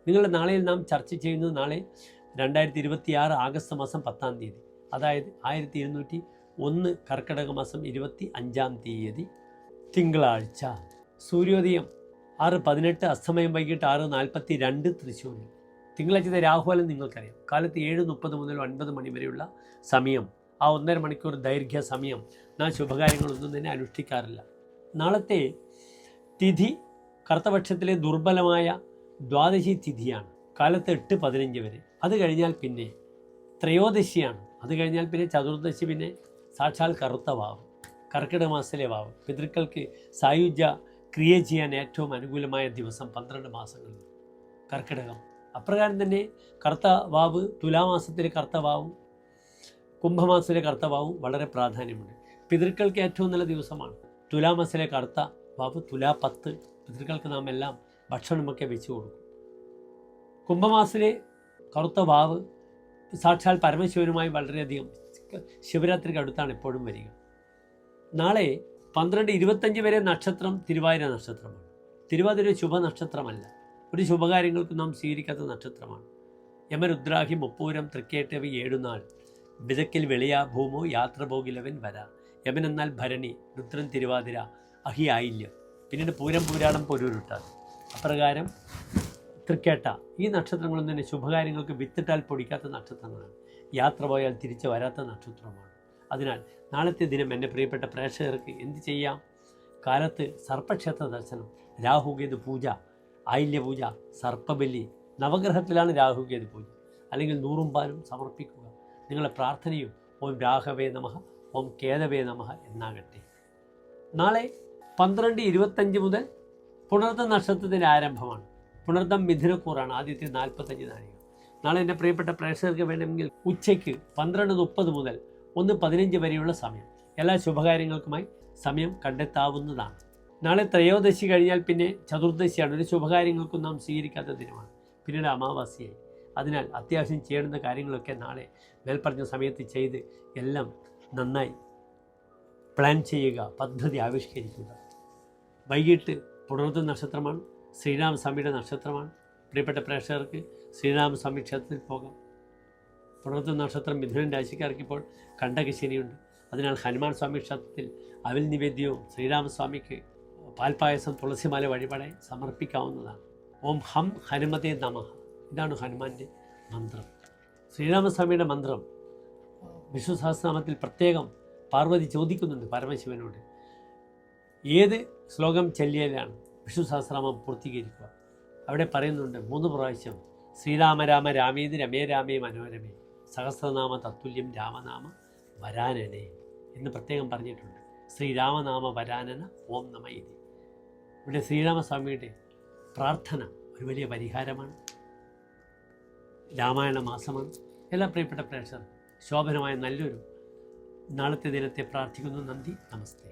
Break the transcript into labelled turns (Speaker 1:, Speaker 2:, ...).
Speaker 1: നിങ്ങളുടെ നാളെയിൽ നാം ചർച്ച ചെയ്യുന്നത് നാളെ 2026 ആഗസ്റ്റ് മാസം 10-ാം തീയതി, അതായത് 1201 കർക്കിടക മാസം 25-ാം തീയതി തിങ്കളാഴ്ച. സൂര്യോദയം 6:18, അസ്തമയം വൈകിട്ട് 6:42 തൃശ്ശൂരിൽ. തിങ്കളാഴ്ചത്തെ രാഹുകാലം നിങ്ങൾക്കറിയാം. കാലത്ത് 7:30 മുതൽ 9 മണി വരെയുള്ള സമയം, ആ 1.5 മണിക്കൂർ ദൈർഘ്യ സമയം നാം ശുഭകാര്യങ്ങളൊന്നും തന്നെ അനുഷ്ഠിക്കാറില്ല. നാളത്തെ തിഥി കറുത്തപക്ഷത്തിലെ ദുർബലമായ ദ്വാദശി തിഥിയാണ്. കാലത്ത് 8:15 വരെ. അത് കഴിഞ്ഞാൽ പിന്നെ ത്രയോദശിയാണ്. അത് കഴിഞ്ഞാൽ പിന്നെ ചതുർദശി, പിന്നെ സാക്ഷാൽ കറുത്ത വാവ്, കർക്കിടക മാസത്തിലെ വാവ്. പിതൃക്കൾക്ക് സായുജ്യ ക്രിയ ചെയ്യാൻ ഏറ്റവും അനുകൂലമായ ദിവസം 12 മാസങ്ങളിൽ കർക്കിടകം. അപ്രകാരം തന്നെ കറുത്ത വാവ്, തുലാമാസത്തിലെ കറുത്ത വാവും കുംഭമാസത്തിലെ കറുത്ത വാവും വളരെ പ്രാധാന്യമുണ്ട്. പിതൃക്കൾക്ക് ഏറ്റവും നല്ല ദിവസമാണ് തുലാമാസത്തിലെ കറുത്ത വാവ്. തുലാ 10 പിതൃക്കൾക്ക് നാം എല്ലാം ഭക്ഷണമൊക്കെ വെച്ച് കൊടുക്കും. കുംഭമാസത്തിലെ കറുത്ത വാവ് സാക്ഷാൽ പരമശിവനുമായി വളരെയധികം ശിവരാത്രിക്ക് അടുത്താണ് എപ്പോഴും വരിക. നാളെ 12:25 വരെ നക്ഷത്രം തിരുവാതിര നക്ഷത്രമാണ്. തിരുവാതിര ശുഭ നക്ഷത്രമല്ല, ഒരു ശുഭകാര്യങ്ങൾക്ക് നാം സ്വീകരിക്കാത്ത നക്ഷത്രമാണ്. യമരുദ്രാഹി മുപ്പൂരം തൃക്കേട്ടവി 7 നാൾ വിതക്കിൽ വെളിയാ ഭൂമോ യാത്ര പോകിലവൻ വരാ. യമൻ എന്നാൽ ഭരണി, രുദ്രൻ തിരുവാതിര, അഹി ആയില്യം, പിന്നീട് പൂരം പൂരാടം പൊരൂരുട്ടാൽ. അപ്രകാരം തൃക്കേട്ട, ഈ നക്ഷത്രങ്ങളും തന്നെ ശുഭകാര്യങ്ങൾക്ക് വിത്തിട്ടാൽ പൊടിക്കാത്ത നക്ഷത്രങ്ങളാണ്. യാത്ര പോയാൽ തിരിച്ചു വരാത്ത നക്ഷത്രമാണ്. അതിനാൽ നാളത്തെ ദിനം എൻ്റെ പ്രിയപ്പെട്ട പ്രേക്ഷകർക്ക് എന്ത് ചെയ്യാം? കാലത്ത് സർപ്പക്ഷേത്ര ദർശനം, രാഹുകേതു പൂജ, ആയില്യപൂജ, സർപ്പബലി, നവഗ്രഹത്തിലാണ് രാഹുകേതു പൂജ, അല്ലെങ്കിൽ 100 പാലും സമർപ്പിക്കുക. നിങ്ങളുടെ പ്രാർത്ഥനയും ഓം രാഘവേ നമഃ, ഓം കേതവേ നമഃ എന്നാകട്ടെ. നാളെ 12:25 മുതൽ പുണർത്തം നക്ഷത്രത്തിൻ്റെ ആരംഭമാണ്. പുണർത്തം മിഥുനക്കൂറാണ്, ആദ്യത്തെ 45 നാഴിക. നാളെ എൻ്റെ പ്രിയപ്പെട്ട പ്രേക്ഷകർക്ക് വേണമെങ്കിൽ ഉച്ചയ്ക്ക് 12:30 മുതൽ 1:15 വരെയുള്ള സമയം എല്ലാ ശുഭകാര്യങ്ങൾക്കുമായി സമയം കണ്ടെത്താവുന്നതാണ്. നാളെ ത്രയോദശി കഴിഞ്ഞാൽ പിന്നെ ചതുർദശിയാണ്. ഒരു ശുഭകാര്യങ്ങൾക്കും നാം സ്വീകരിക്കാത്ത ദിനമാണ്. പിന്നീട് അമാവാസിയായി. അതിനാൽ അത്യാവശ്യം ചെയ്യേണ്ടുന്ന കാര്യങ്ങളൊക്കെ നാളെ മേൽപ്പറഞ്ഞ സമയത്ത് ചെയ്ത് എല്ലാം നന്നായി പ്ലാൻ ചെയ്യുക, പദ്ധതി ആവിഷ്കരിക്കുക. വൈകിട്ട് പുണർത്തം നക്ഷത്രമാണ്, ശ്രീരാമസ്വാമിയുടെ നക്ഷത്രമാണ്. പ്രിയപ്പെട്ട പ്രേക്ഷകർക്ക് ശ്രീരാമസ്വാമി ക്ഷേത്രത്തിൽ പോകാം. പുണർത്തം നക്ഷത്രം മിഥുനൻ രാശിക്കാർക്ക് ഇപ്പോൾ കണ്ടകശനിയുണ്ട്. അതിനാൽ ഹനുമാൻ സ്വാമി ക്ഷേത്രത്തിൽ അവിൽ നിവേദ്യവും ശ്രീരാമസ്വാമിക്ക് പാൽപ്പായസം, തുളസിമാല വഴിപാടായി സമർപ്പിക്കാവുന്നതാണ്. ഓം ഹം ഹനുമതേ നമഃ, ഇതാണ് ഹനുമാൻ്റെ മന്ത്രം. ശ്രീരാമസ്വാമിയുടെ മന്ത്രം വിഷ്ണു സഹസ്രനാമത്തിൽ പ്രത്യേകം പാർവതി ചോദിക്കുന്നുണ്ട് പരമശിവനോട്, ഏത് ശ്ലോകം ചൊല്ലിയാലാണ് വിഷ്ണു സഹസ്രനാമം പൂർത്തീകരിക്കുക. അവിടെ പറയുന്നുണ്ട് 3 പ്രാവശ്യം ശ്രീരാമ രാമ രാമേതി രമേ രാമേ മനോരമേ സഹസ്രനാമ തത്തുല്യം രാമനാമ വരാനനെ എന്ന് പ്രത്യേകം പറഞ്ഞിട്ടുണ്ട്. ശ്രീരാമനാമ വരാനന ഓം നമ ഇതി. ഇവിടെ ശ്രീരാമസ്വാമിയുടെ പ്രാർത്ഥന ഒരു വലിയ പരിഹാരമാണ്. രാമായണ മാസമാണ്. എല്ലാ പ്രിയപ്പെട്ട പ്രേക്ഷകർ ശോഭനമായ നല്ലൊരു നാളത്തെ ദിനത്തെ പ്രാർത്ഥിക്കുന്നു. നന്ദി, നമസ്തേ.